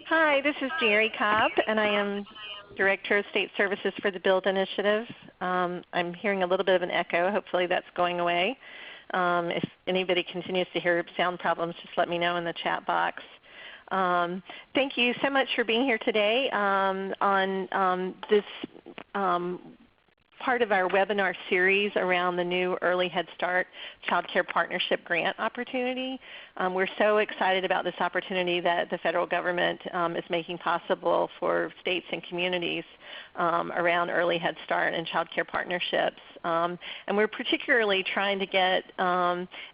Hi, this is Jerry Cobb, and I am Director of State Services for the BUILD Initiative. I'm hearing a little bit of an echo. Hopefully that's going away. If anybody continues to hear sound problems, just let me know in the chat box. Thank you so much for being here today on this part of our webinar series around the new Early Head Start Child Care Partnership Grant opportunity. We're so excited about this opportunity that the federal government is making possible for states and communities around Early Head Start and child care partnerships. And we're particularly trying to get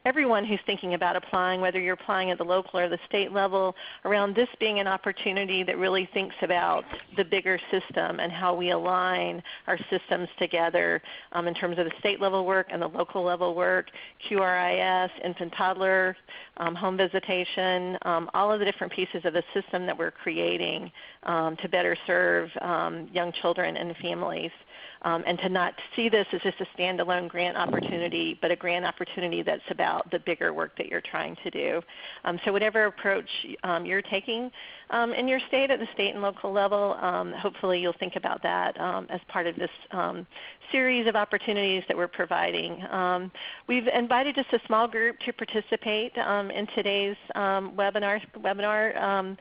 everyone who's thinking about applying, whether you're applying at the local or the state level, around this being an opportunity that really thinks about the bigger system and how we align our systems together in terms of the state level work and the local level work, QRIS, infant toddler, home visitation, all of the different pieces of the system that we're creating to better serve young children and families. And to not see this as just a standalone grant opportunity, but a grant opportunity that's about the bigger work that you're trying to do. So whatever approach you're taking in your state at the state and local level, hopefully you'll think about that as part of this series of opportunities that we're providing. We've invited just a small group to participate in today's webinar.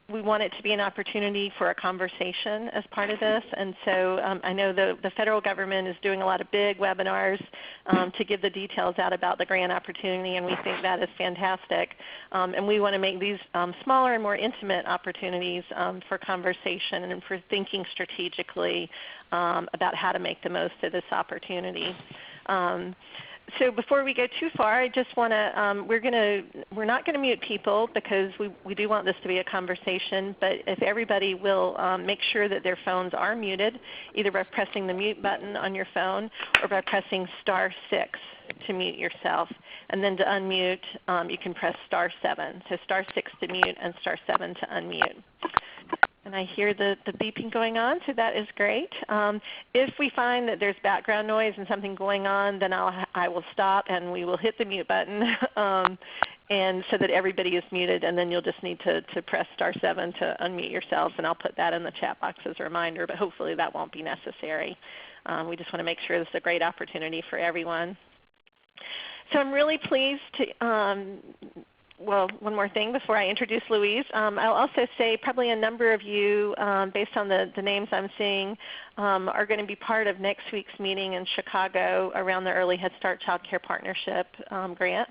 We want it to be an opportunity for a conversation as part of this. And so I know the federal government is doing a lot of big webinars to give the details out about the grant opportunity, and we think that is fantastic. And we want to make these smaller and more intimate opportunities for conversation and for thinking strategically about how to make the most of this opportunity. So before we go too far, I just want to, we're not going to mute people because we do want this to be a conversation, but if everybody will make sure that their phones are muted, either by pressing the mute button on your phone or by pressing *6 to mute yourself. And then to unmute, you can press *7. So *6 to mute and *7 to unmute. And I hear the beeping going on, so that is great. If we find that there's background noise and something going on, then I will stop and we will hit the mute button and so that everybody is muted, and then you'll just need to press *7 to unmute yourselves, and I'll put that in the chat box as a reminder, but hopefully that won't be necessary. We just want to make sure this is a great opportunity for everyone. So I'm really pleased to well, one more thing before I introduce Louise. I'll also say probably a number of you, based on the names I'm seeing, are going to be part of next week's meeting in Chicago around the Early Head Start Child Care Partnership grant.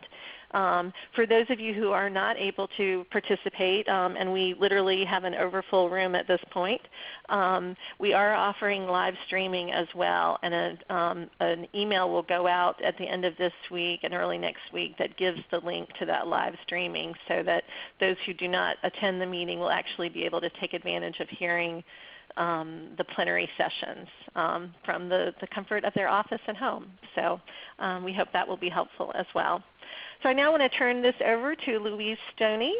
For those of you who are not able to participate, and we literally have an overfull room at this point, we are offering live streaming as well, and an email will go out at the end of this week and early next week that gives the link to that live streaming so that those who do not attend the meeting will actually be able to take advantage of hearing the plenary sessions from the comfort of their office and home. So we hope that will be helpful as well. So I now want to turn this over to Louise Stoney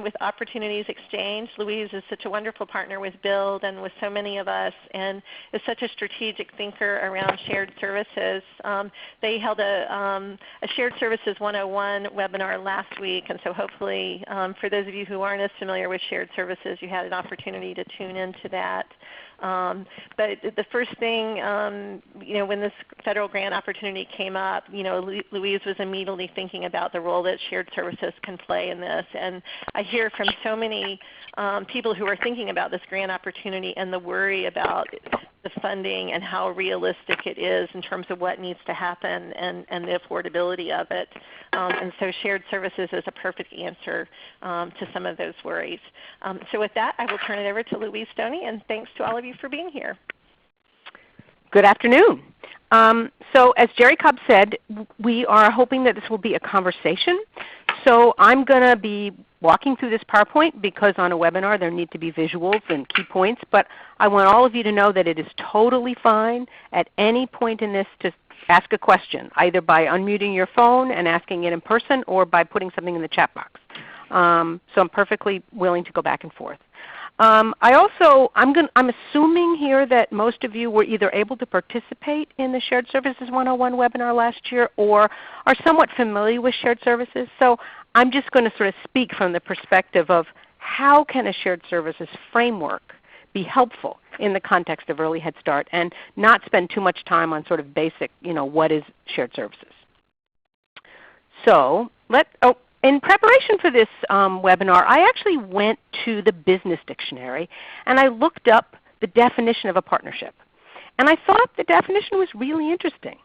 with Opportunities Exchange. Louise is such a wonderful partner with BUILD and with so many of us, and is such a strategic thinker around shared services. They held a Shared Services 101 webinar last week, and so hopefully for those of you who aren't as familiar with shared services, you had an opportunity to tune into that. But the first thing, when this federal grant opportunity came up, Louise was immediately thinking about the role that shared services can play in this. And I hear from so many people who are thinking about this grant opportunity and the worry about the funding and how realistic it is in terms of what needs to happen and the affordability of it. And so shared services is a perfect answer to some of those worries. So with that, I will turn it over to Louise Stoney, and thanks to all of you for being here. Good afternoon. So as Jerry Cobb said, we are hoping that this will be a conversation. So I'm going to be walking through this PowerPoint because on a webinar there need to be visuals and key points, but I want all of you to know that it is totally fine at any point in this to ask a question, either by unmuting your phone and asking it in person or by putting something in the chat box. So I'm perfectly willing to go back and forth. I'm assuming here that most of you were either able to participate in the Shared Services 101 webinar last year or are somewhat familiar with shared services. So I'm just going to sort of speak from the perspective of how can a shared services framework be helpful in the context of early Head Start and not spend too much time on sort of basic, what is shared services. So in preparation for this webinar, I actually went to the Business Dictionary and I looked up the definition of a partnership. And I thought the definition was really interesting.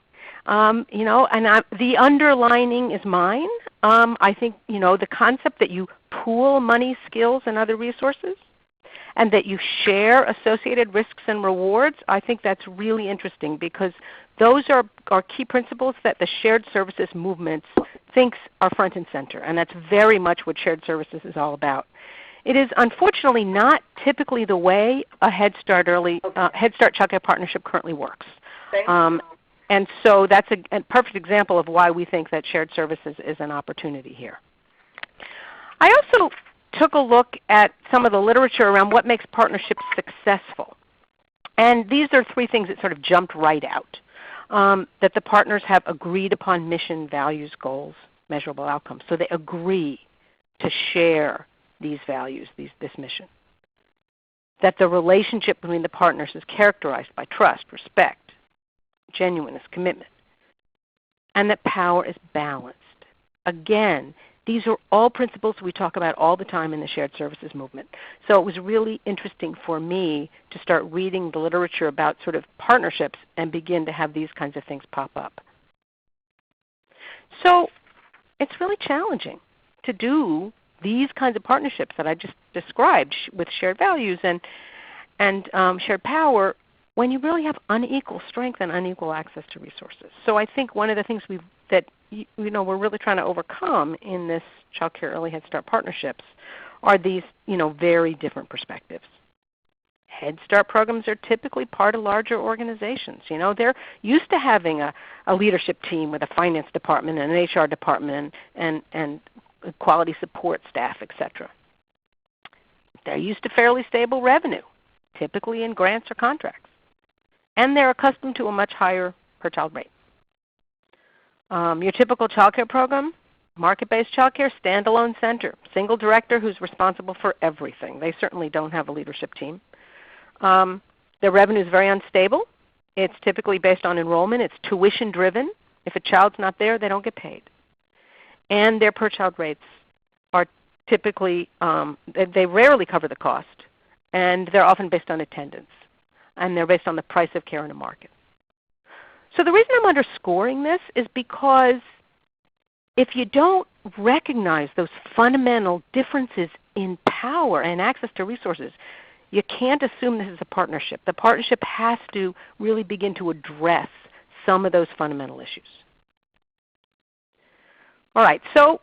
The underlining is mine. I think the concept that you pool money, skills, and other resources, and that you share associated risks and rewards, I think that's really interesting because those are key principles that the shared services movement thinks are front and center, and that's very much what shared services is all about. It is unfortunately not typically the way a Head Start Child Care Partnership currently works. And so that's a perfect example of why we think that shared services is an opportunity here. I also took a look at some of the literature around what makes partnerships successful. And these are 3 things that sort of jumped right out. That the partners have agreed upon mission, values, goals, measurable outcomes. So they agree to share these values, this mission. That the relationship between the partners is characterized by trust, respect, genuineness, commitment. And that power is balanced. Again, these are all principles we talk about all the time in the shared services movement. So it was really interesting for me to start reading the literature about sort of partnerships and begin to have these kinds of things pop up. So it's really challenging to do these kinds of partnerships that I just described with shared values and shared power when you really have unequal strength and unequal access to resources. So I think one of the things that we're really trying to overcome in this Child Care Early Head Start partnerships are these very different perspectives. Head Start programs are typically part of larger organizations. They're used to having a leadership team with a finance department and an HR department and quality support staff, etc. They're used to fairly stable revenue, typically in grants or contracts. And they're accustomed to a much higher per child rate. Your typical child care program, market-based child care, standalone center, single director who's responsible for everything. They certainly don't have a leadership team. Their revenue is very unstable. It's typically based on enrollment. It's tuition driven. If a child's not there, they don't get paid. And their per child rates are typically, they rarely cover the cost, and they're often based on attendance. And they're based on the price of care in a market. So the reason I'm underscoring this is because if you don't recognize those fundamental differences in power and access to resources, you can't assume this is a partnership. The partnership has to really begin to address some of those fundamental issues. All right, so,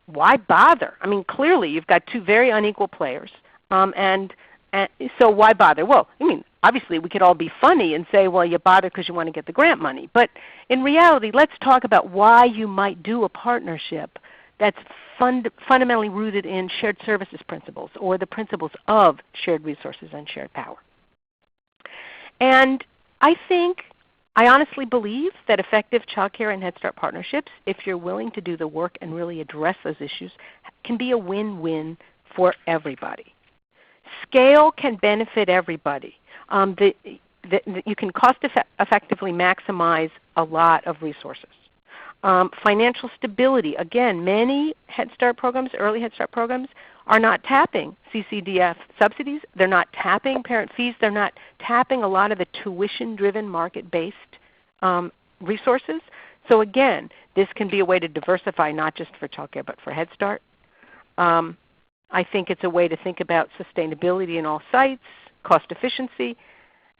why bother? I mean, clearly you've got 2 very unequal players, and so why bother? Well, obviously we could all be funny and say, well, you bother because you want to get the grant money. But in reality, let's talk about why you might do a partnership that's fundamentally rooted in shared services principles or the principles of shared resources and shared power. And I honestly believe that effective child care and Head Start partnerships, if you're willing to do the work and really address those issues, can be a win-win for everybody. Scale can benefit everybody. You can cost-effectively maximize a lot of resources. Financial stability. Again, many Head Start programs, early Head Start programs, are not tapping CCDF subsidies. They're not tapping parent fees. They're not tapping a lot of the tuition-driven market-based resources. So again, this can be a way to diversify not just for child care but for Head Start. I think it's a way to think about sustainability in all sites, cost efficiency,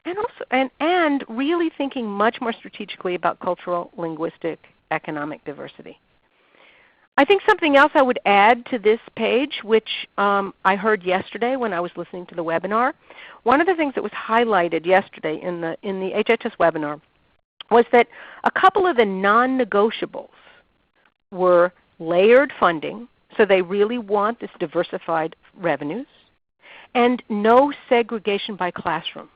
and also and really thinking much more strategically about cultural, linguistic, economic diversity. I think something else I would add to this page, which I heard yesterday when I was listening to the webinar, one of the things that was highlighted yesterday in the HHS webinar was that a couple of the non-negotiables were layered funding, so they really want this diversified revenues, and no segregation by classroom.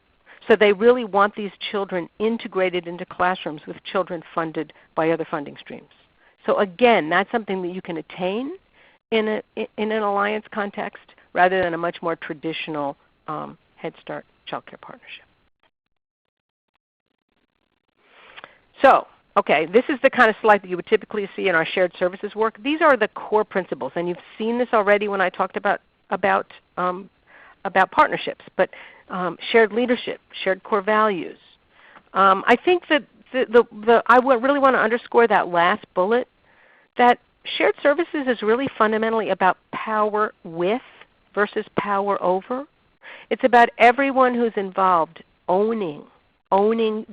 So they really want these children integrated into classrooms with children funded by other funding streams. So again, that's something that you can attain in an alliance context, rather than a much more traditional Head Start Child Care Partnership. So, okay, this is the kind of slide that you would typically see in our shared services work. These are the core principles, and you've seen this already when I talked about partnerships, but shared leadership, shared core values. I think that I really want to underscore that last bullet, that shared services is really fundamentally about power with versus power over. It's about everyone who's involved owning owning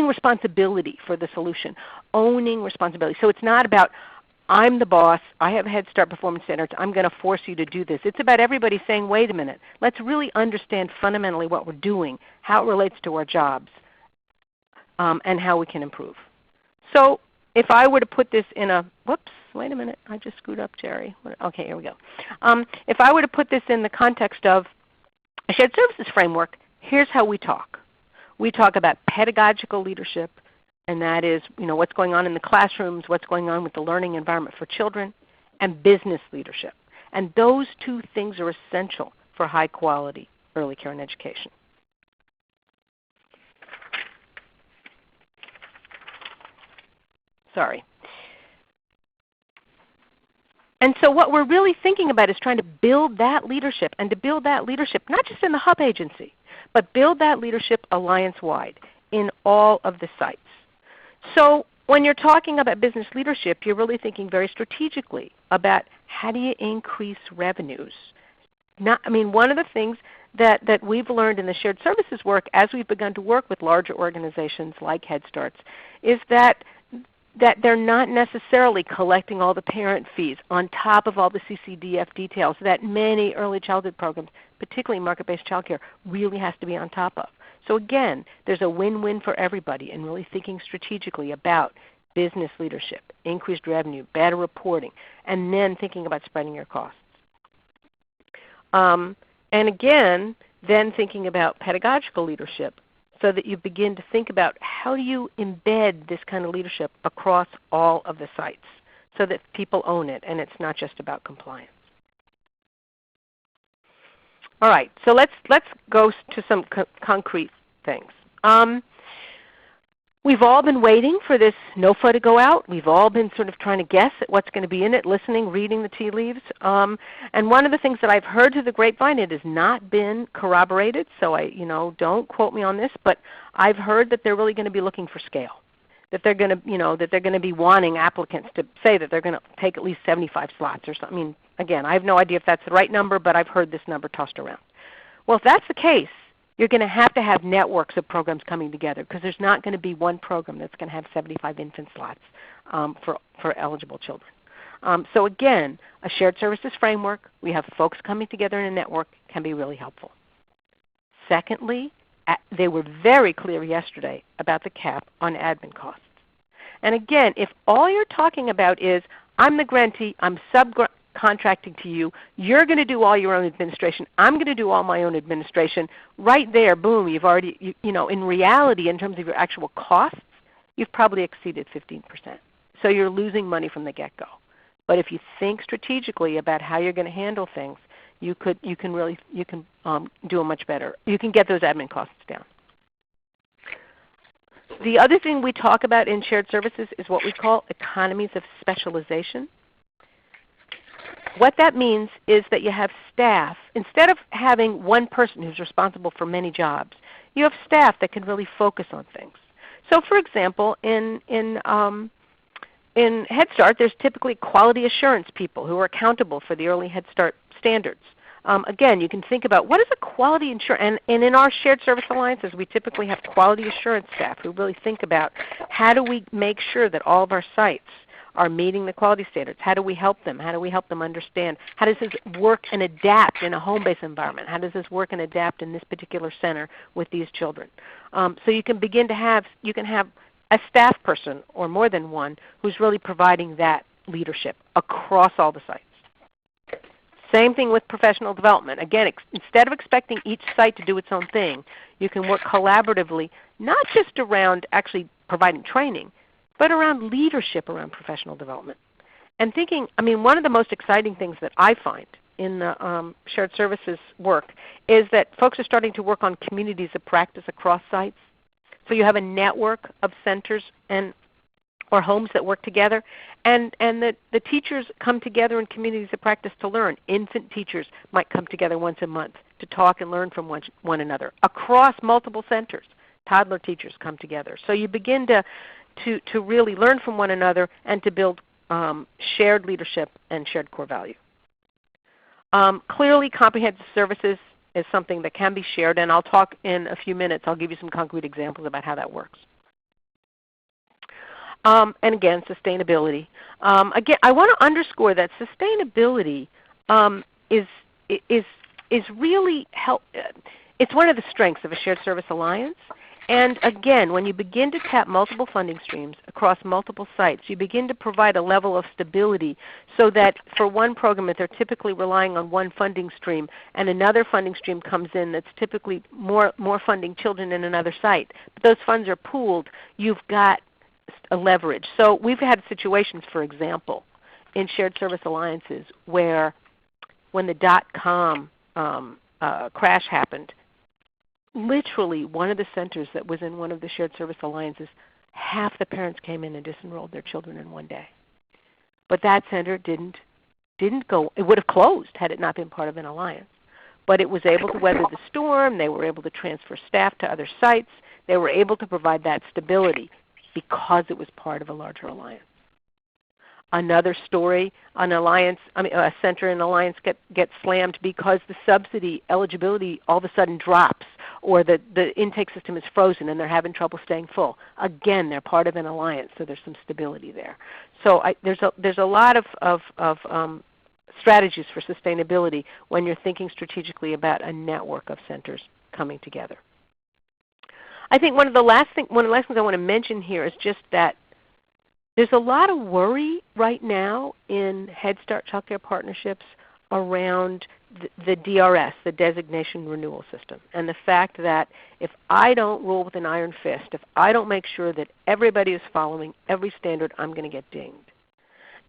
responsibility for the solution, owning responsibility. So it's not about, I'm the boss, I have Head Start performance standards, I'm going to force you to do this. It's about everybody saying, wait a minute, let's really understand fundamentally what we're doing, how it relates to our jobs, and how we can improve. So if I were to put this in a, whoops, wait a minute, I just screwed up, Jerry. Okay, here we go. If I were to put this in the context of a shared services framework, here's how we talk. We talk about pedagogical leadership, and that is what's going on in the classrooms, what's going on with the learning environment for children, and business leadership. And those two things are essential for high quality early care and education. Sorry. And so what we're really thinking about is trying to build that leadership, and to build that leadership not just in the hub agency, but build that leadership alliance-wide in all of the sites. So when you're talking about business leadership, you're really thinking very strategically about how do you increase revenues. One of the things that we've learned in the shared services work as we've begun to work with larger organizations like Head Starts is that they're not necessarily collecting all the parent fees on top of all the CCDF details that many early childhood programs, particularly market-based child care, really has to be on top of. So again, there's a win-win for everybody in really thinking strategically about business leadership, increased revenue, better reporting, and then thinking about spreading your costs. And again, then thinking about pedagogical leadership, so that you begin to think about how do you embed this kind of leadership across all of the sites so that people own it and it's not just about compliance. All right, so let's go to some concrete things. We've all been waiting for this NOFA to go out. We've all been sort of trying to guess at what's going to be in it, listening, reading the tea leaves. And one of the things that I've heard through the grapevine, it has not been corroborated, so don't quote me on this, but I've heard that they're really going to be looking for scale. That they're going to, be wanting applicants to say that they're going to take at least 75 slots or something. Again, I have no idea if that's the right number, but I've heard this number tossed around. Well, if that's the case, you're going to have networks of programs coming together, because there's not going to be one program that's going to have 75 infant slots for eligible children. So again, a shared services framework, we have folks coming together in a network, can be really helpful. Secondly, they were very clear yesterday about the cap on admin costs. And again, if all you're talking about is, I'm the grantee, I'm subcontracting to you, you're going to do all your own administration, I'm going to do all my own administration, right there, boom, you've already, in reality, in terms of your actual costs, you've probably exceeded 15%. So you're losing money from the get-go. But if you think strategically about how you're going to handle things, you can do a much better. You can get those admin costs down. The other thing we talk about in shared services is what we call economies of specialization. What that means is that you have staff, instead of having one person who's responsible for many jobs, you have staff that can really focus on things. So for example, in Head Start, there's typically quality assurance people who are accountable for the early Head Start standards. Again, you can think about what is a quality assurance, and in our shared service alliances, we typically have quality assurance staff who really think about how do we make sure that all of our sites are meeting the quality standards. How do we help them? How do we help them understand? How does this work and adapt in a home-based environment? How does this work and adapt in this particular center with these children? So you can begin to have a staff person or more than one who's really providing that leadership across all the sites. Same thing with professional development. Again, instead of expecting each site to do its own thing, you can work collaboratively, not just around actually providing training, but around leadership around professional development. And thinking, I mean, one of the most exciting things that I find in the shared services work is that folks are starting to work on communities of practice across sites. So you have a network of centers or homes that work together, and the teachers come together in communities of practice to learn. Infant teachers might come together once a month to talk and learn from one another. Across multiple centers, toddler teachers come together. So you begin to really learn from one another and to build shared leadership and shared core value. Clearly, comprehensive services is something that can be shared, and I'll talk in a few minutes. I'll give you some concrete examples about how that works. And again, sustainability. Again, I want to underscore that sustainability is really it's one of the strengths of a shared service alliance. And again, when you begin to tap multiple funding streams across multiple sites, you begin to provide a level of stability so that for one program, if they're typically relying on one funding stream and another funding stream comes in that's typically more funding children in another site, but those funds are pooled, you've got a leverage. So we've had situations, for example, in shared service alliances where when the .com crash happened, literally one of the centers that was in one of the shared service alliances, half the parents came in and disenrolled their children in one day. But that center didn't go. It would have closed had it not been part of an alliance. But it was able to weather the storm. They were able to transfer staff to other sites. They were able to provide that stability because it was part of a larger alliance. Another story, a center in alliance gets slammed because the subsidy eligibility all of a sudden drops, or the intake system is frozen and they're having trouble staying full. Again, they're part of an alliance, so there's some stability there. So there's a lot of strategies for sustainability when you're thinking strategically about a network of centers coming together. I think one of the last things I want to mention here is just that there's a lot of worry right now in Head Start Child Care partnerships around the DRS, the designation renewal system, and the fact that if I don't rule with an iron fist, if I don't make sure that everybody is following every standard, I'm going to get dinged.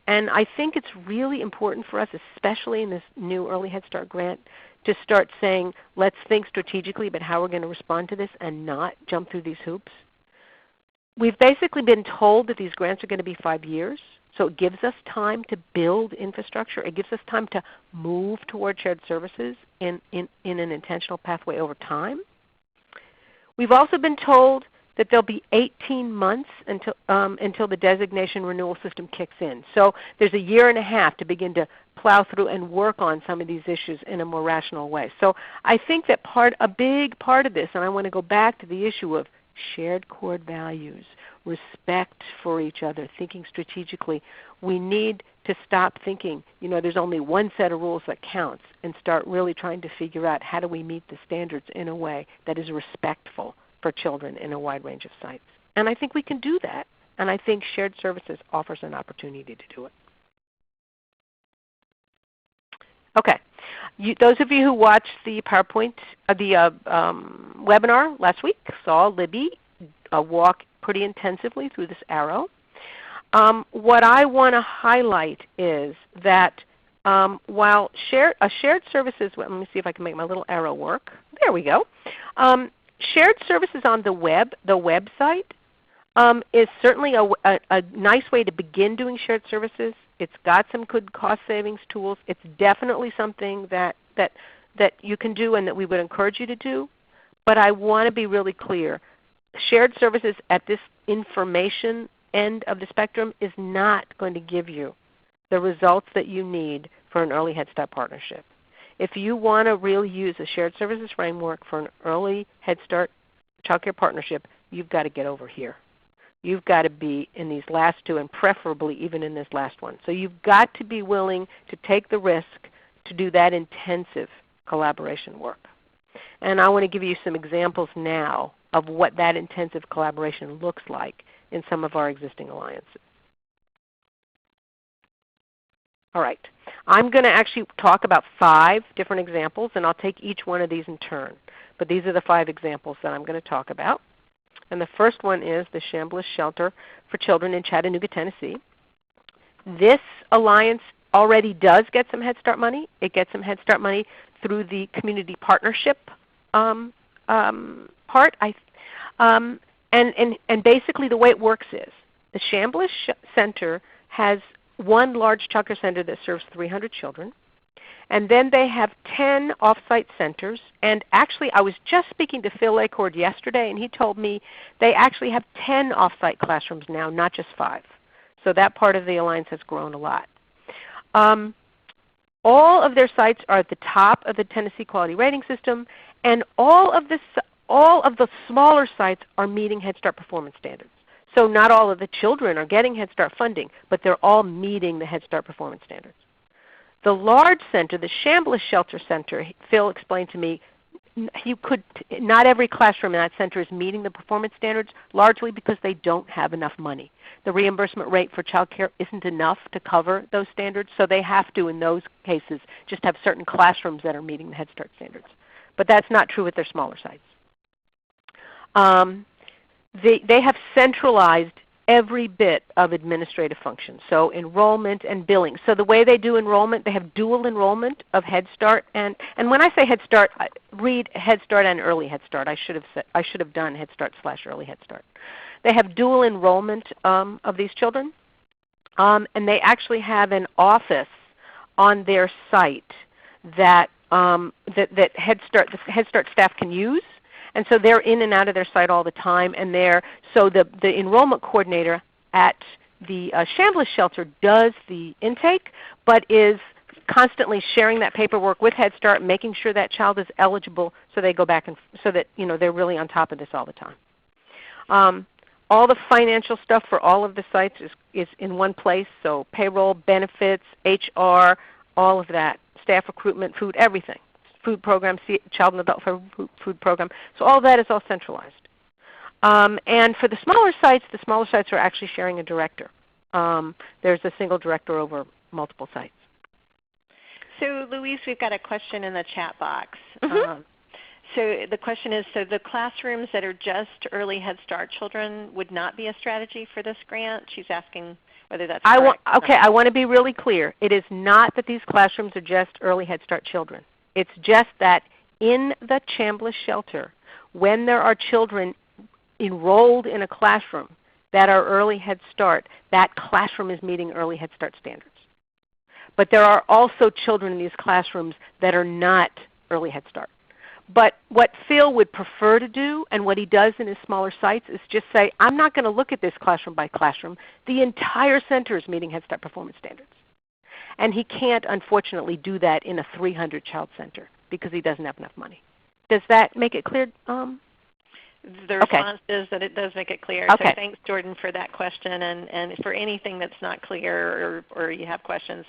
And I think it's really important for us, especially in this new Early Head Start grant, to start saying, let's think strategically about how we're going to respond to this and not jump through these hoops. We've basically been told that these grants are going to be 5 years, so it gives us time to build infrastructure. It gives us time to move toward shared services in an intentional pathway over time. We've also been told that there'll be 18 months until the designation renewal system kicks in. So there's a year and a half to begin to plow through and work on some of these issues in a more rational way. So I think that a big part of this, and I want to go back to the issue of shared core values, respect for each other, thinking strategically. We need to stop thinking, there's only one set of rules that counts, and start really trying to figure out how do we meet the standards in a way that is respectful for children in a wide range of sites. And I think we can do that, and I think shared services offers an opportunity to do it. Okay. Those of you who watched the PowerPoint, webinar last week saw Libby walk pretty intensively through this arrow. What I want to highlight is that while shared services, let me see if I can make my little arrow work. There we go. Shared services on the website is certainly a nice way to begin doing shared services. It's got some good cost savings tools. It's definitely something that you can do and that we would encourage you to do. But I want to be really clear. Shared services at this information end of the spectrum is not going to give you the results that you need for an Early Head Start partnership. If you want to really use a shared services framework for an Early Head Start Child Care partnership, you've got to get over here. You've got to be in these last two, and preferably even in this last one. So you've got to be willing to take the risk to do that intensive collaboration work. And I want to give you some examples now of what that intensive collaboration looks like in some of our existing alliances. All right. I'm going to actually talk about 5 different examples, and I'll take each one of these in turn. But these are the 5 examples that I'm going to talk about. And the first one is the Chambliss Shelter for Children in Chattanooga, Tennessee. This alliance already does get some Head Start money. It gets some Head Start money through the community partnership part. And basically the way it works is the Chambliss Center has one large child care center that serves 300 children. And then they have 10 off-site centers. And actually I was just speaking to Phil Acord yesterday, and he told me they actually have 10 off-site classrooms now, not just 5. So that part of the alliance has grown a lot. All of their sites are at the top of the Tennessee Quality Rating System, and all of the smaller sites are meeting Head Start performance standards. So not all of the children are getting Head Start funding, but they're all meeting the Head Start performance standards. The large center, the Chambliss Shelter Center, Phil explained to me, not every classroom in that center is meeting the performance standards, largely because they don't have enough money. The reimbursement rate for child care isn't enough to cover those standards, so they have to, in those cases, just have certain classrooms that are meeting the Head Start standards. But that's not true with their smaller sites. They have centralized every bit of administrative functions, so enrollment and billing. So the way they do enrollment, they have dual enrollment of Head Start, and when I say Head Start, read Head Start and Early Head Start. I should have done Head Start / Early Head Start. They have dual enrollment of these children, and they actually have an office on their site that the Head Start staff can use. And so they're in and out of their site all the time, and so the enrollment coordinator at the Chambliss Shelter does the intake, but is constantly sharing that paperwork with Head Start, making sure that child is eligible, so they go back and so that they're really on top of this all the time. All the financial stuff for all of the sites is in one place, so payroll, benefits, HR, all of that, staff recruitment, food, everything. Food program, child and adult food program. So all that is all centralized. And for the smaller sites are actually sharing a director. There's a single director over multiple sites. So Louise, we've got a question in the chat box. Mm-hmm. So the question is, so the classrooms that are just early Head Start children would not be a strategy for this grant? She's asking whether that's correct. I want to be really clear. It is not that these classrooms are just early Head Start children. It's just that in the Chambliss Shelter, when there are children enrolled in a classroom that are early Head Start, that classroom is meeting early Head Start standards. But there are also children in these classrooms that are not early Head Start. But what Phil would prefer to do, and what he does in his smaller sites, is just say, I'm not going to look at this classroom by classroom. The entire center is meeting Head Start performance standards. And he can't, unfortunately, do that in a 300-child center because he doesn't have enough money. Does that make it clear? The response is that it does make it clear. Okay. So thanks, Jordan, for that question. And for anything that's not clear or you have questions,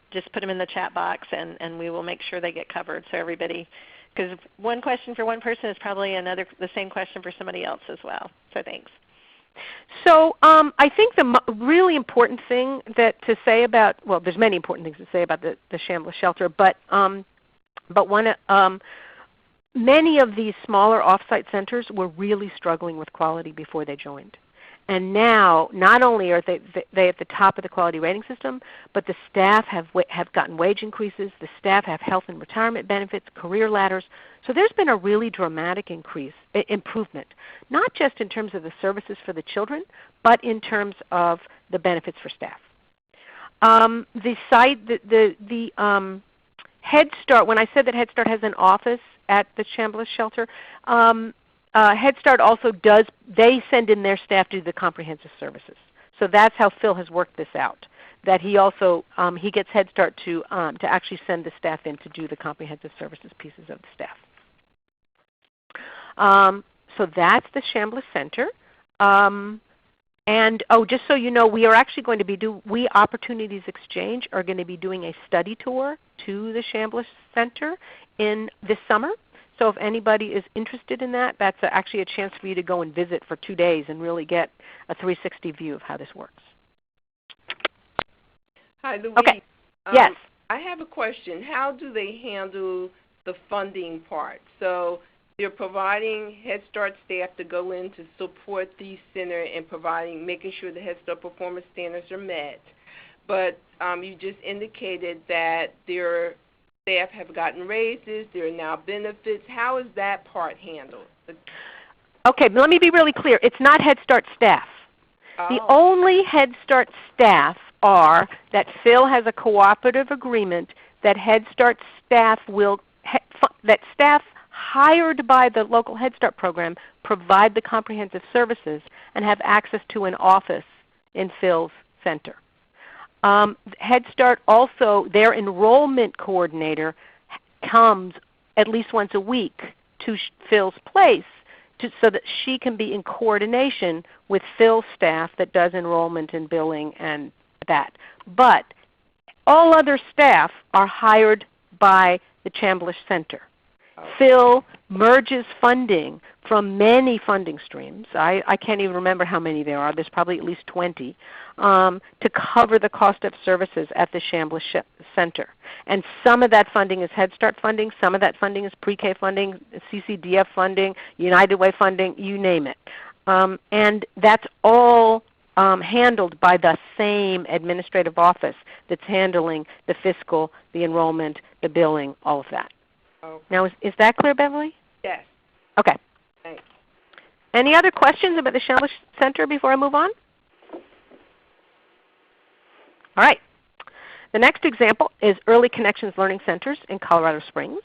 just put them in the chat box, and we will make sure they get covered so everybody, because one question for one person is probably the same question for somebody else as well. So thanks. So I think the really important thing to say about, well, there's many important things to say about the Chambliss Shelter, but many of these smaller off-site centers were really struggling with quality before they joined. And now, not only are they at the top of the quality rating system, but the staff have gotten wage increases. The staff have health and retirement benefits, career ladders. So there's been a really dramatic improvement, not just in terms of the services for the children, but in terms of the benefits for staff. The Head Start, when I said that Head Start has an office at the Chambliss Shelter, Head Start also they send in their staff to do the comprehensive services. So that's how Phil has worked this out, that he also he gets Head Start to actually send the staff in to do the comprehensive services pieces of the staff. So that's the Chambliss Center. And just so you know, we are actually going to be we Opportunities Exchange are going to be doing a study tour to the Chambliss Center this summer. So if anybody is interested in that, that's actually a chance for you to go and visit for 2 days and really get a 360 view of how this works. Hi, Louise. Okay. Yes. I have a question. How do they handle the funding part? So they're providing Head Start staff to go in to support the center and making sure the Head Start performance standards are met. but you just indicated that their staff have gotten raises, there are now benefits. How is that part handled? Okay, but let me be really clear. It's not Head Start staff. The Oh, only Head Start staff are that Phil has a cooperative agreement that Head Start staff will, that staff hired by the local Head Start program provide the comprehensive services and have access to an office in Phil's center. Head Start also, their enrollment coordinator comes at least once a week to Phil's place so that she can be in coordination with Phil's staff that does enrollment and billing and that. But all other staff are hired by the Chambliss Center. Phil merges funding from many funding streams. I can't even remember how many there are. There's probably at least 20 to cover the cost of services at the Chambliss Center. And some of that funding is Head Start funding. Some of that funding is pre-K funding, CCDF funding, United Way funding, you name it. And that's all handled by the same administrative office that's handling the fiscal, the enrollment, the billing, all of that. okay. Now, is that clear, Beverly? Yes. Okay. Thanks. Any other questions about the Chambliss Center before I move on? All right. The next example is Early Connections Learning Centers in Colorado Springs.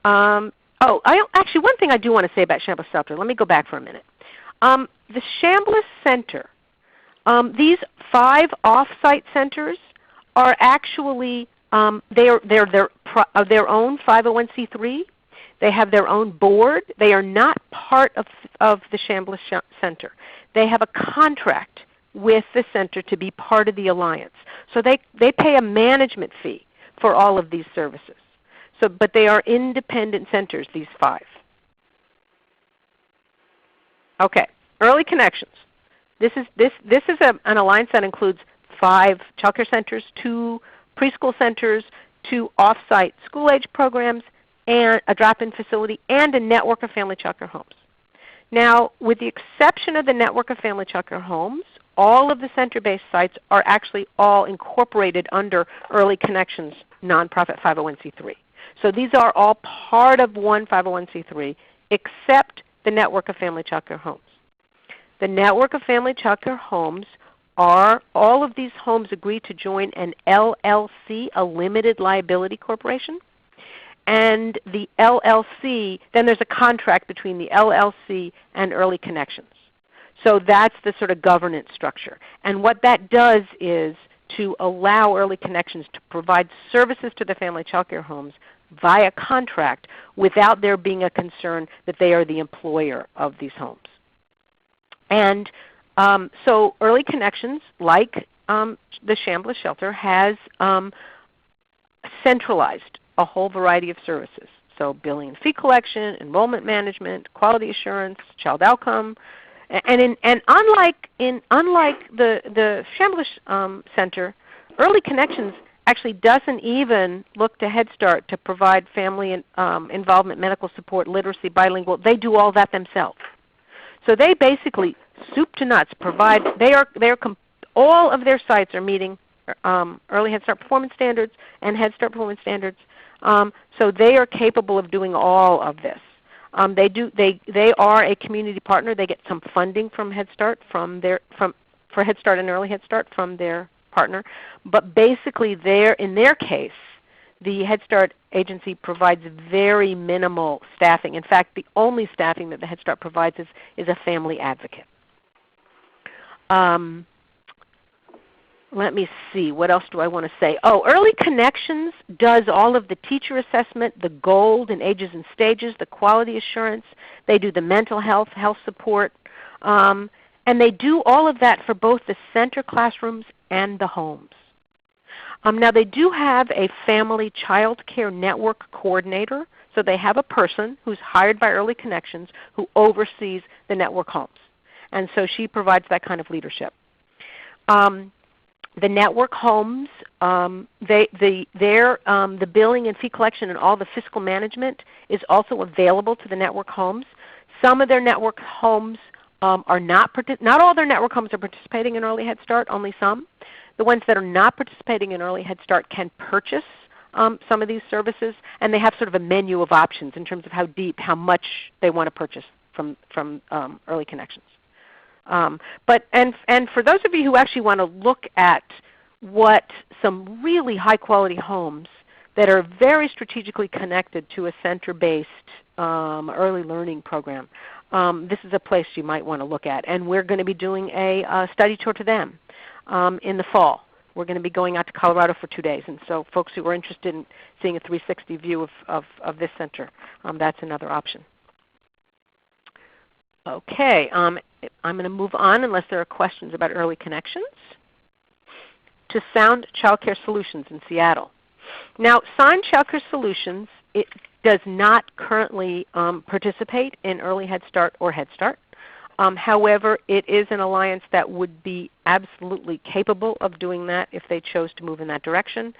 Actually, one thing I do want to say about Chambliss Center. Let me go back for a minute. The Chambliss Center, these 5 off-site centers are actually they're their own 501c3. They have their own board. They are not part of the Chambliss Center. They have a contract with the center to be part of the alliance. So they pay a management fee for all of these services. But they are independent centers, these 5. Okay, Early Connections. This is an alliance that includes 5 child care centers, 2 preschool centers, 2 off-site school-age programs, and a drop-in facility, and a network of family child care homes. Now, with the exception of the network of family child care homes, all of the center-based sites are actually all incorporated under Early Connections nonprofit 501c3. So these are all part of one 501c3 except the network of family child care homes. The network of family child care homes are, all of these homes agree to join an LLC, a limited liability corporation. And the LLC, then there's a contract between the LLC and Early Connections. So that's the sort of governance structure. And what that does is to allow Early Connections to provide services to the family child care homes via contract without there being a concern that they are the employer of these homes. And so Early Connections, like the Chambliss Shelter, has centralized a whole variety of services. So billing and fee collection, enrollment management, quality assurance, child outcome. And unlike the Chambliss Center, Early Connections actually doesn't even look to Head Start to provide family involvement, medical support, literacy, bilingual. They do all that themselves. So they basically, soup to nuts, provide. All of their sites are meeting Early Head Start performance standards and Head Start performance standards. So they are capable of doing all of this. They are a community partner. They get some funding from Head Start for Head Start and Early Head Start from their partner. But basically, in their case, the Head Start agency provides very minimal staffing. In fact, the only staffing that the Head Start provides is a family advocate. Let me see, what else do I want to say? Oh, Early Connections does all of the teacher assessment, the gold and ages and stages, the quality assurance. They do the mental health support. And they do all of that for both the center classrooms and the homes. Now they do have a family child care network coordinator. So they have a person who's hired by Early Connections who oversees the network homes. And so she provides that kind of leadership. The network homes, the billing and fee collection and all the fiscal management is also available to the network homes. Some of their network homes are not all their network homes are participating in Early Head Start, only some. The ones that are not participating in Early Head Start can purchase some of these services, and they have sort of a menu of options in terms of how deep, how much they want to purchase from Early Connections. And for those of you who actually want to look at what some really high quality homes that are very strategically connected to a center-based early learning program, this is a place you might want to look at. And we're going to be doing a study tour to them in the fall. We're going to be going out to Colorado for 2 days. And so folks who are interested in seeing a 360 view of this center, that's another option. Okay, I'm going to move on unless there are questions about Early Connections to Sound Childcare Solutions in Seattle. Now, Sound Childcare Solutions, it does not currently participate in Early Head Start or Head Start. However, it is an alliance that would be absolutely capable of doing that if they chose to move in that direction.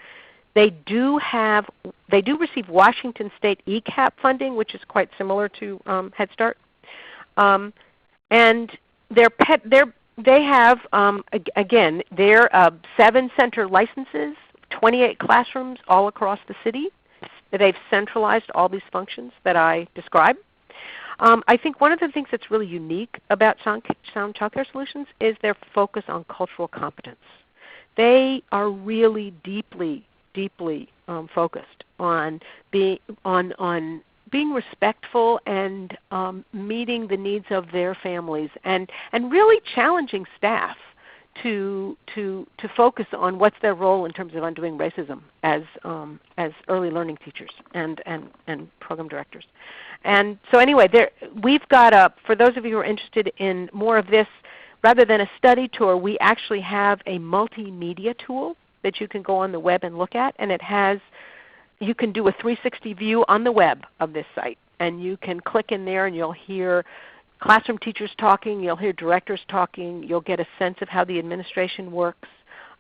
They do receive Washington State ECAP funding, which is quite similar to Head Start. And they have, again, their 7 center licenses, 28 classrooms all across the city. They've centralized all these functions that I described. I think one of the things that's really unique about Sound Childcare Solutions is their focus on cultural competence. They are really deeply focused on being respectful and meeting the needs of their families, and really challenging staff to focus on what's their role in terms of undoing racism as early learning teachers and program directors. And so anyway, we've got for those of you who are interested in more of this, rather than a study tour, we actually have a multimedia tool that you can go on the web and look at, and you can do a 360 view on the web of this site, and you can click in there and you'll hear classroom teachers talking, you'll hear directors talking, you'll get a sense of how the administration works,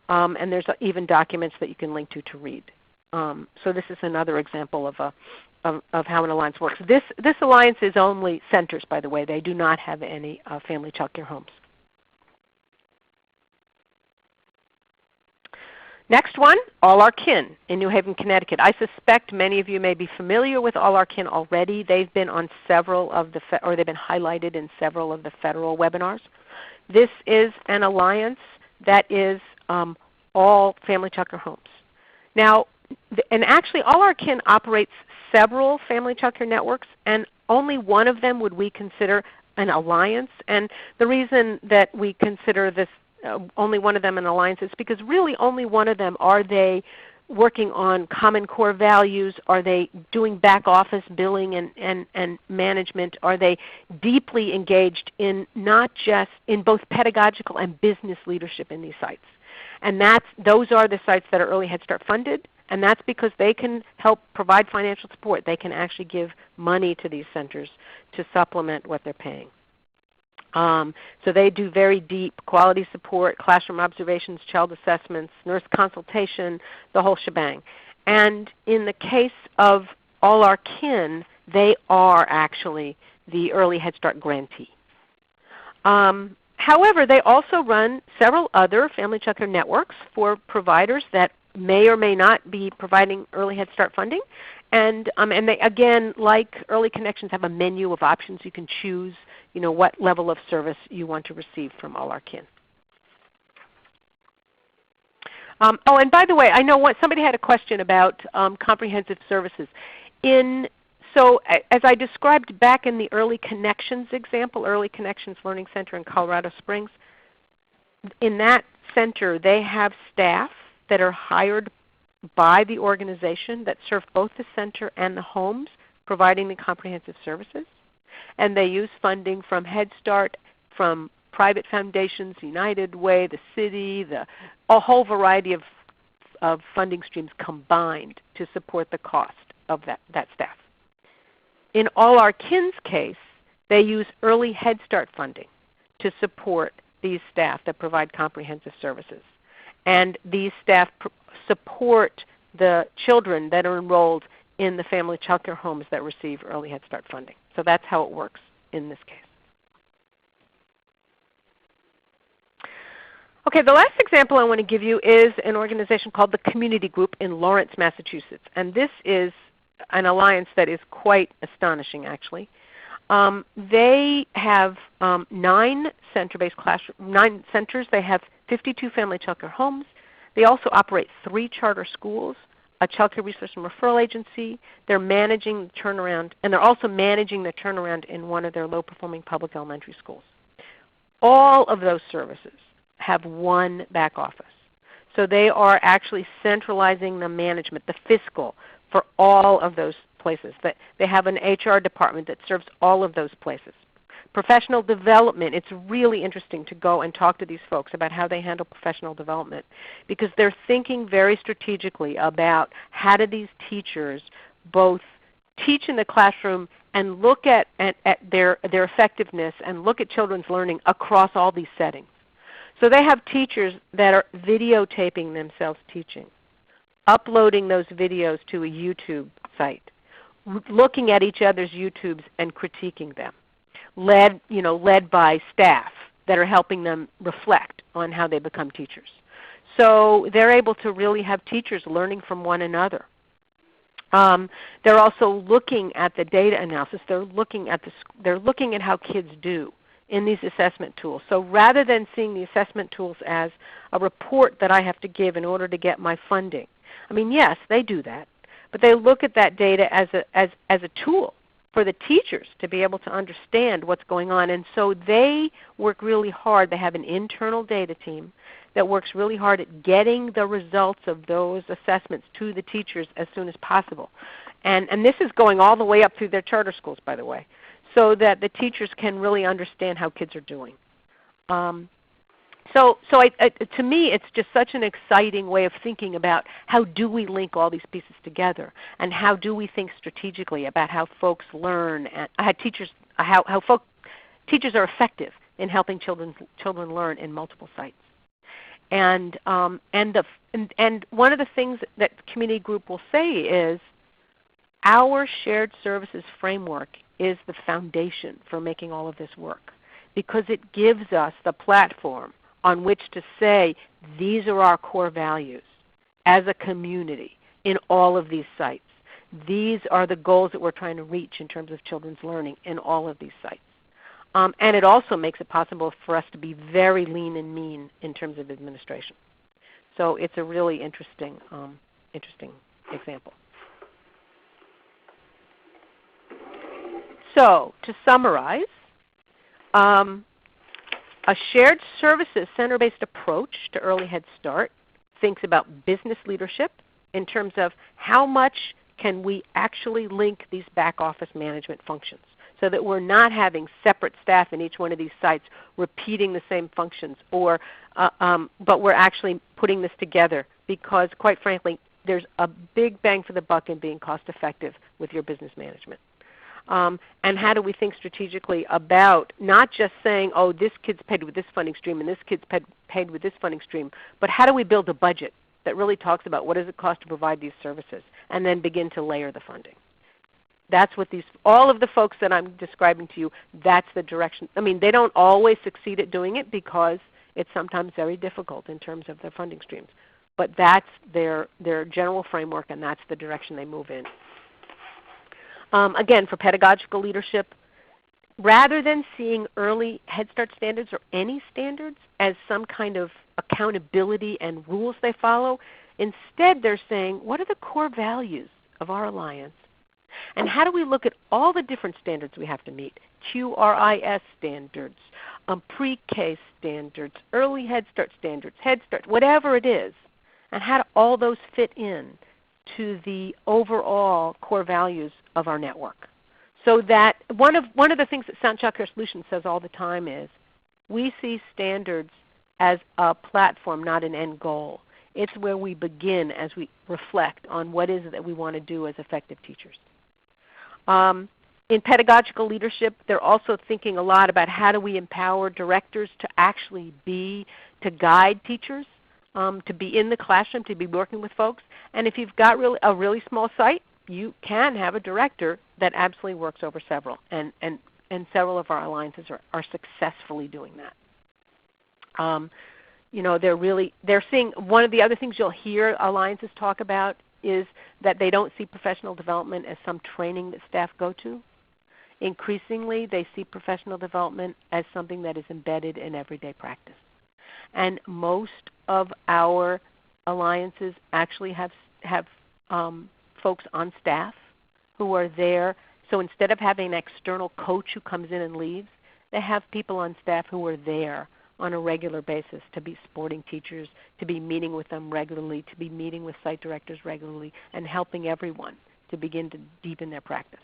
and there's even documents that you can link to read. So this is another example of how an alliance works. This alliance is only centers, by the way. They do not have any family child care homes. Next one, All Our Kin in New Haven, Connecticut. I suspect many of you may be familiar with All Our Kin already. They've been on several of they've been highlighted in several of the federal webinars. This is an alliance that is all family child care homes. Now, and actually All Our Kin operates several family child care networks, and only one of them would we consider an alliance. And the reason that we consider this only one of them an alliance is because really only one of them are they working on common core values, are they doing back office billing and management, are they deeply engaged in not just in both pedagogical and business leadership in these sites. And those are the sites that are Early Head Start funded, and that's because they can help provide financial support. They can actually give money to these centers to supplement what they're paying. So they do very deep quality support, classroom observations, child assessments, nurse consultation, the whole shebang. And in the case of All Our Kin, they are actually the Early Head Start grantee. However, they also run several other family child care networks for providers that may or may not be providing Early Head Start funding. And they, again, like Early Connections, have a menu of options. You can choose what level of service you want to receive from All Our Kin. Oh, and by the way, I know somebody had a question about comprehensive services. So as I described back in the Early Connections example, Early Connections Learning Center in Colorado Springs, in that center they have staff that are hired by the organization that serve both the center and the homes, providing the comprehensive services. And they use funding from Head Start, from private foundations, United Way, the city, a whole variety of funding streams combined to support the cost of that staff. In All Our Kin's case, they use Early Head Start funding to support these staff that provide comprehensive services. And these staff support the children that are enrolled in the family child care homes that receive Early Head Start funding. So that's how it works in this case. Okay, the last example I want to give you is an organization called the Community Group in Lawrence, Massachusetts. And this is an alliance that is quite astonishing, actually. They have 9 center-based classroom, 9 centers. They have 52 family child care homes. They also operate 3 charter schools, a child care resource and referral agency. They're managing the turnaround, and they're also managing the turnaround in one of their low-performing public elementary schools. All of those services have one back office. So they are actually centralizing the management, the fiscal, for all of those places. They have an HR department that serves all of those places. Professional development, it's really interesting to go and talk to these folks about how they handle professional development, because they're thinking very strategically about how do these teachers both teach in the classroom and look at their effectiveness and look at children's learning across all these settings. So they have teachers that are videotaping themselves teaching, uploading those videos to a YouTube site, looking at each other's YouTubes and critiquing them, led by staff that are helping them reflect on how they become teachers. So they're able to really have teachers learning from one another. They're also looking at the data analysis. They're looking at how kids do in these assessment tools. So rather than seeing the assessment tools as a report that I have to give in order to get my funding, I mean, yes, they do that, but they look at that data as a tool for the teachers to be able to understand what's going on. And so they work really hard. They have an internal data team that works really hard at getting the results of those assessments to the teachers as soon as possible. And this is going all the way up through their charter schools, by the way, so that the teachers can really understand how kids are doing. To me, it's just such an exciting way of thinking about how do we link all these pieces together, and how do we think strategically about how folks learn, and how teachers are effective in helping children learn in multiple sites. And one of the things that the community group will say is our shared services framework is the foundation for making all of this work, because it gives us the platform on which to say these are our core values as a community in all of these sites. These are the goals that we're trying to reach in terms of children's learning in all of these sites. And it also makes it possible for us to be very lean and mean in terms of administration. So it's a really interesting example. So to summarize, a shared services center-based approach to early Head Start thinks about business leadership in terms of how much can we actually link these back office management functions, so that we're not having separate staff in each one of these sites repeating the same functions, but we're actually putting this together, because quite frankly there's a big bang for the buck in being cost effective with your business management. And how do we think strategically about not just saying, oh, this kid's paid with this funding stream and this kid's paid with this funding stream, but how do we build a budget that really talks about what does it cost to provide these services, and then begin to layer the funding. That's what all of the folks that I'm describing to you, that's the direction. I mean, they don't always succeed at doing it because it's sometimes very difficult in terms of their funding streams. But that's their general framework, and that's the direction they move in. Again, for pedagogical leadership, rather than seeing early Head Start standards or any standards as some kind of accountability and rules they follow, instead they're saying, what are the core values of our alliance? And how do we look at all the different standards we have to meet? QRIS standards, pre-K standards, early Head Start standards, Head Start, whatever it is, and how do all those fit in to the overall core values of our network? So that one of the things that Sound Child Care Solutions says all the time is we see standards as a platform, not an end goal. It's where we begin as we reflect on what is it that we want to do as effective teachers. In pedagogical leadership, they're also thinking a lot about how do we empower directors to actually to guide teachers, to be in the classroom, to be working with folks. And if you've got a really small site, you can have a director that absolutely works over several. And several of our alliances are successfully doing that. they're seeing, one of the other things you'll hear alliances talk about is that they don't see professional development as some training that staff go to. Increasingly, they see professional development as something that is embedded in everyday practice. And most of our alliances actually have folks on staff who are there. So instead of having an external coach who comes in and leaves, they have people on staff who are there on a regular basis to be supporting teachers, to be meeting with them regularly, to be meeting with site directors regularly, and helping everyone to begin to deepen their practice.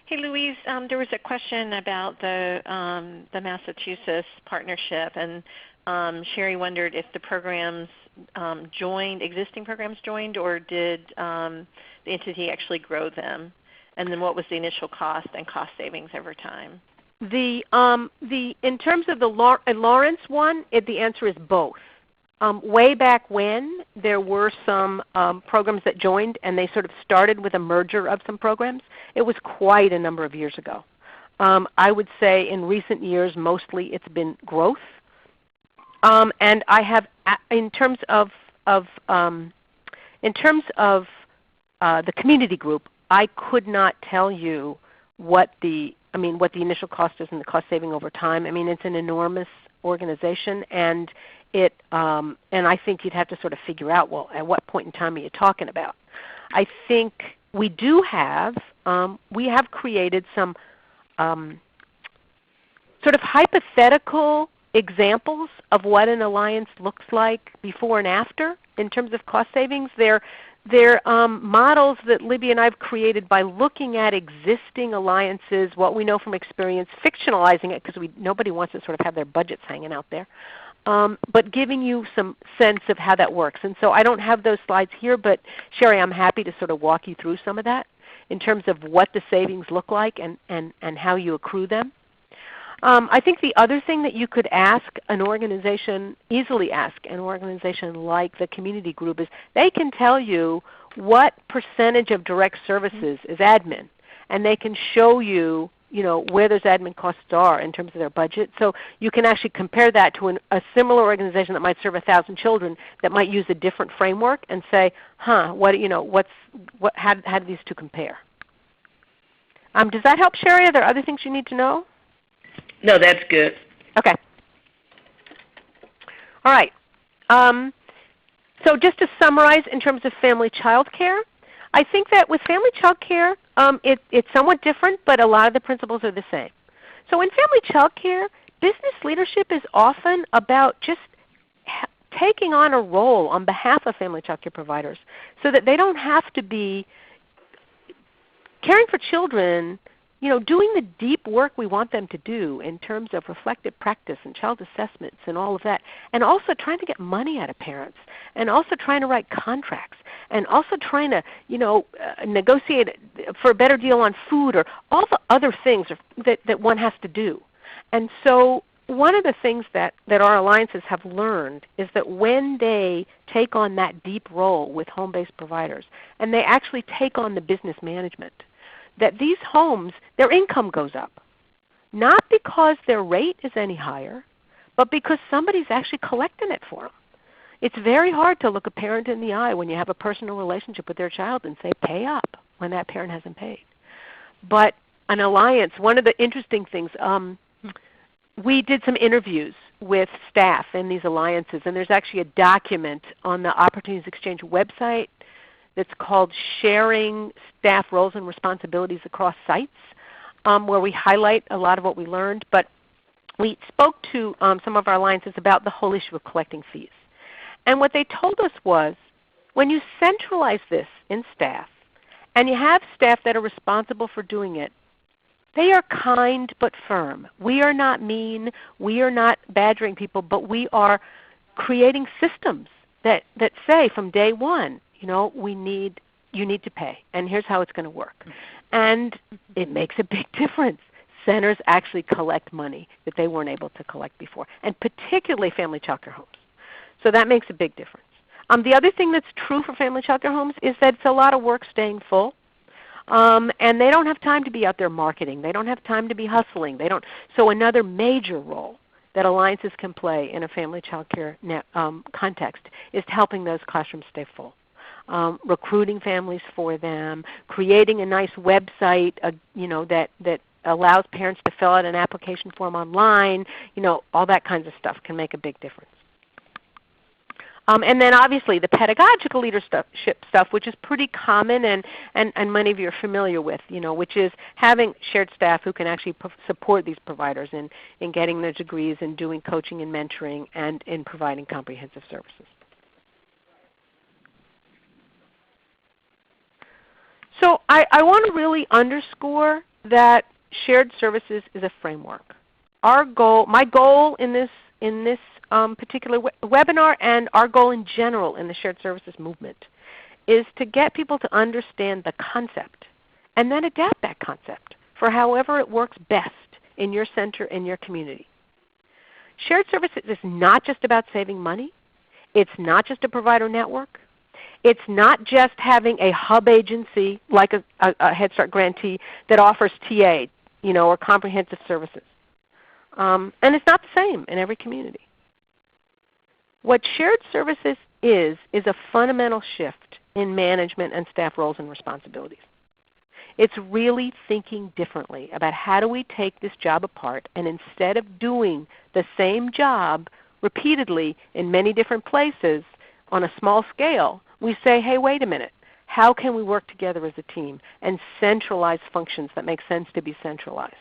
Hey, Louise, there was a question about the Massachusetts partnership, and Sherry wondered if the programs existing programs joined, or did the entity actually grow them? And then what was the initial cost and cost savings over time? In terms of the Lawrence one, the answer is both. Way back when, there were some programs that joined, and they sort of started with a merger of some programs. It was quite a number of years ago. I would say in recent years, mostly it's been growth. And I have, in terms of the community group, I could not tell you what the initial cost is and the cost saving over time. I mean, it's an enormous organization, and I think you'd have to sort of figure out, well, at what point in time are you talking about? I think we have created some sort of hypothetical examples of what an alliance looks like before and after in terms of cost savings. They're models that Libby and I have created by looking at existing alliances, what we know from experience, fictionalizing it because nobody wants to sort of have their budgets hanging out there, but giving you some sense of how that works. And so I don't have those slides here, but Sherry, I'm happy to sort of walk you through some of that in terms of what the savings look like and how you accrue them. I think the other thing that you could easily ask an organization like the community group is they can tell you what percentage of direct services is admin, and they can show you, where those admin costs are in terms of their budget. So you can actually compare that to a similar organization that might serve 1,000 children that might use a different framework and say, how do these two compare? Does that help, Sherry? Are there other things you need to know? No, that's good. Okay. All right. So just to summarize in terms of family child care, I think that with family child care, it's somewhat different, but a lot of the principles are the same. So in family child care, business leadership is often about just taking on a role on behalf of family child care providers so that they don't have to be caring for children, doing the deep work we want them to do in terms of reflective practice and child assessments and all of that, and also trying to get money out of parents, and also trying to write contracts, and also trying to negotiate for a better deal on food, or all the other things that one has to do. And so one of the things that our alliances have learned is that when they take on that deep role with home-based providers, and they actually take on the business management, that these homes, their income goes up. Not because their rate is any higher, but because somebody's actually collecting it for them. It's very hard to look a parent in the eye when you have a personal relationship with their child and say, pay up, when that parent hasn't paid. But an alliance, one of the interesting things, we did some interviews with staff in these alliances, and there's actually a document on the Opportunities Exchange website that's called Sharing Staff Roles and Responsibilities Across Sites, where we highlight a lot of what we learned. But we spoke to some of our alliances about the whole issue of collecting fees. And what they told us was, when you centralize this in staff, and you have staff that are responsible for doing it, they are kind but firm. We are not mean. We are not badgering people, but we are creating systems that say from day one, you need to pay, and here's how it's going to work. And it makes a big difference. Centers actually collect money that they weren't able to collect before, and particularly family child care homes. So that makes a big difference. The other thing that's true for family child care homes is that it's a lot of work staying full. And they don't have time to be out there marketing. They don't have time to be hustling. So another major role that alliances can play in a family child care context is helping those classrooms stay full. Recruiting families for them, creating a nice website that allows parents to fill out an application form online, all that kinds of stuff can make a big difference. And then obviously the pedagogical leadership stuff, which is pretty common and many of you are familiar with, which is having shared staff who can actually support these providers in getting their degrees and doing coaching and mentoring and in providing comprehensive services. So I want to really underscore that shared services is a framework. My goal in this particular webinar, and our goal in general in the shared services movement, is to get people to understand the concept and then adapt that concept for however it works best in your center, in your community. Shared services is not just about saving money. It's not just a provider network. It's not just having a hub agency like a Head Start grantee that offers TA, or comprehensive services. And it's not the same in every community. What shared services is a fundamental shift in management and staff roles and responsibilities. It's really thinking differently about how do we take this job apart, and instead of doing the same job repeatedly in many different places on a small scale, we say, hey, wait a minute. How can we work together as a team and centralize functions that make sense to be centralized?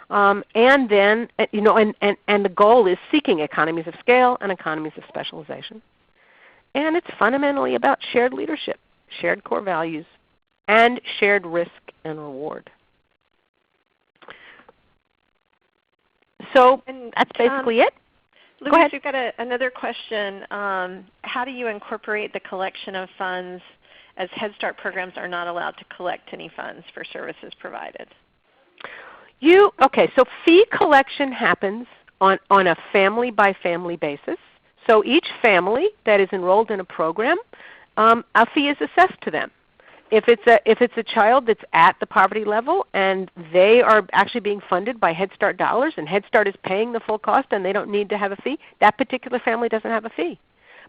And then, and the goal is seeking economies of scale and economies of specialization. And it's fundamentally about shared leadership, shared core values, and shared risk and reward. So that's basically it. Louise, we've got another question. How do you incorporate the collection of funds, as Head Start programs are not allowed to collect any funds for services provided? So fee collection happens on a family-by-family basis. So each family that is enrolled in a program, a fee is assessed to them. If it's a child that's at the poverty level and they are actually being funded by Head Start dollars and Head Start is paying the full cost and they don't need to have a fee, that particular family doesn't have a fee.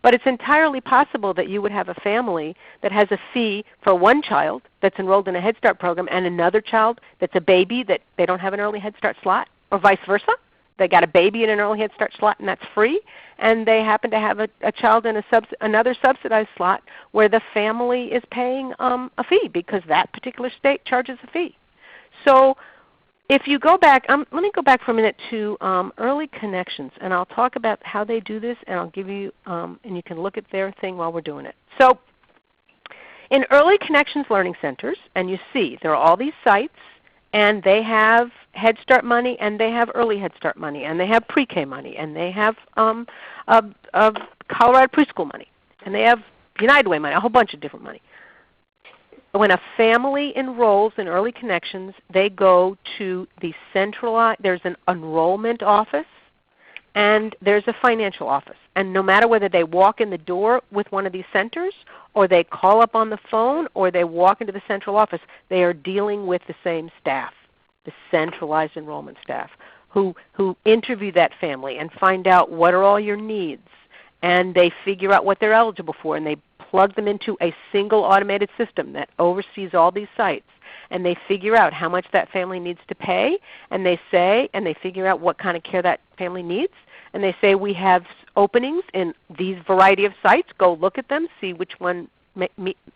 But it's entirely possible that you would have a family that has a fee for one child that's enrolled in a Head Start program and another child that's a baby that they don't have an early Head Start slot, or vice versa. They got a baby in an early Head Start slot and that's free, and they happen to have a child in another subsidized slot where the family is paying a fee because that particular state charges a fee. So if you go back, let me go back for a minute to early connections, and I'll talk about how they do this, and I'll give you, and you can look at their thing while we're doing it. So in early connections learning centers, and you see there are all these sites, and they have Head Start money, and they have early Head Start money, and they have pre-K money, and they have Colorado preschool money, and they have United Way money, a whole bunch of different money. When a family enrolls in early connections, they go to the centralized, there's an enrollment office, and there's a financial office. And no matter whether they walk in the door with one of these centers, or they call up on the phone, or they walk into the central office, they are dealing with the same staff, the centralized enrollment staff, who interview that family and find out what are all your needs. And they figure out what they're eligible for, and they plug them into a single automated system that oversees all these sites. And they figure out how much that family needs to pay, and they figure out what kind of care that family needs. And they say, we have openings in these variety of sites. Go look at them, see which one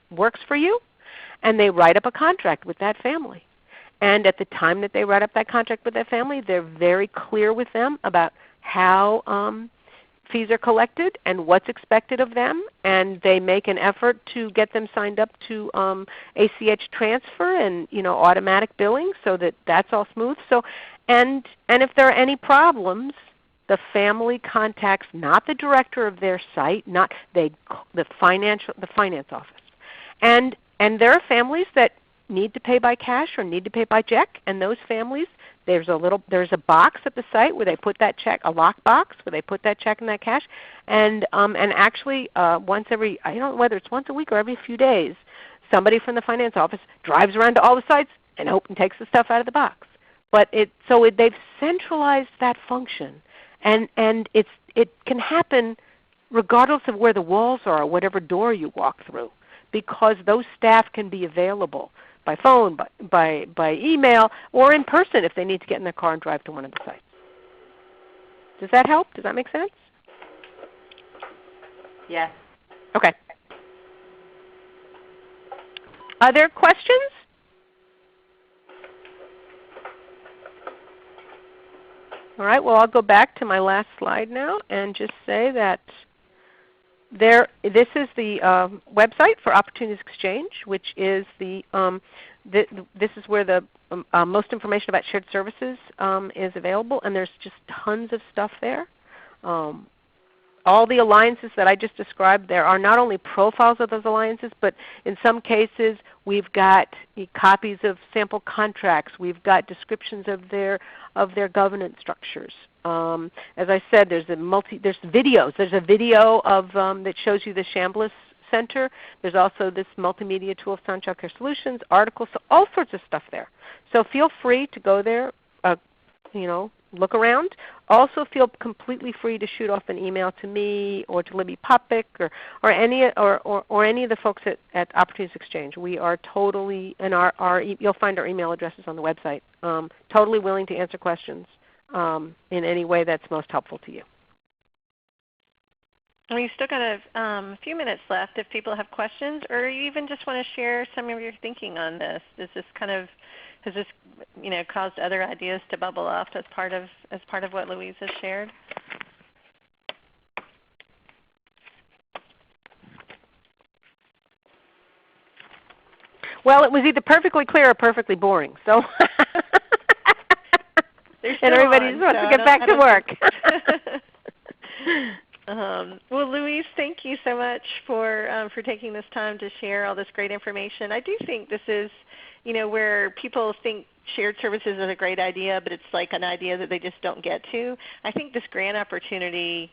works for you. And they write up a contract with that family. And at the time that they write up that contract with that family, they're very clear with them about how fees are collected and what's expected of them, and they make an effort to get them signed up to ACH transfer and automatic billing so that that's all smooth. So, and if there are any problems, the family contacts not the director of their site, the finance office, and there are families that need to pay by cash or need to pay by check, and those families, there's a box at the site where they put that check, a lock box where they put that check and that cash, and actually once every, I don't know whether it's once a week or every few days, somebody from the finance office drives around to all the sites and takes the stuff out of the box. But they've centralized that function, and it can happen regardless of where the walls are, or whatever door you walk through, because those staff can be available by phone, by email, or in person if they need to get in their car and drive to one of the sites. Does that help? Does that make sense? Yes. Okay. Other questions? All right, well, I'll go back to my last slide now and just say that this is the website for Opportunities Exchange, which is this is where the most information about shared services is available, and there's just tons of stuff there. All the alliances that I just described, there are not only profiles of those alliances, but in some cases we've got copies of sample contracts. We've got descriptions of their governance structures. As I said, there's videos. There's a video of that shows you the Chambliss Center. There's also this multimedia tool of Sound Childcare Solutions, articles, so all sorts of stuff there. So feel free to go there, look around. Also feel completely free to shoot off an email to me or to Libby Popick or any of the folks at Opportunities Exchange. We are totally, and you'll find our email addresses on the website, totally willing to answer questions in any way that's most helpful to you. We've still got a few minutes left if people have questions, or you even just want to share some of your thinking on this. Has this caused other ideas to bubble up as part of what Louise has shared? Well, it was either perfectly clear or perfectly boring. So and everybody just wants to get back to work. Well, Louise, thank you so much for taking this time to share all this great information. I do think this is, where people think shared services is a great idea, but it's like an idea that they just don't get to. I think this grant opportunity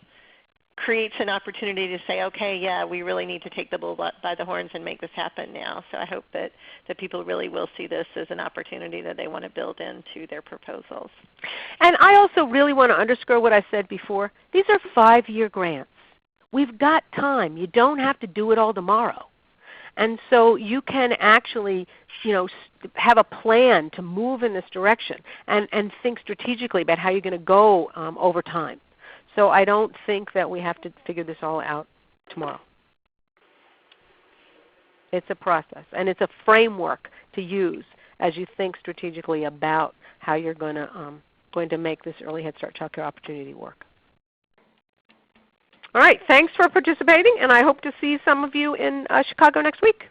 creates an opportunity to say, okay, yeah, we really need to take the bull by the horns and make this happen now. So I hope that people really will see this as an opportunity that they want to build into their proposals. And I also really want to underscore what I said before. These are 5-year grants. We've got time. You don't have to do it all tomorrow. And so you can actually have a plan to move in this direction and think strategically about how you're going to go over time. So I don't think that we have to figure this all out tomorrow. It's a process, and it's a framework to use as you think strategically about how you're going to make this early Head Start Child Care opportunity work. All right, thanks for participating, and I hope to see some of you in Chicago next week.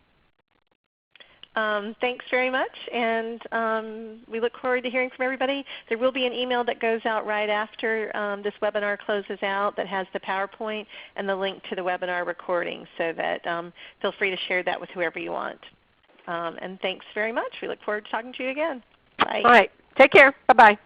Thanks very much, and we look forward to hearing from everybody. There will be an email that goes out right after this webinar closes out that has the PowerPoint and the link to the webinar recording, so that feel free to share that with whoever you want. And thanks very much. We look forward to talking to you again. Bye. All right, take care. Bye-bye.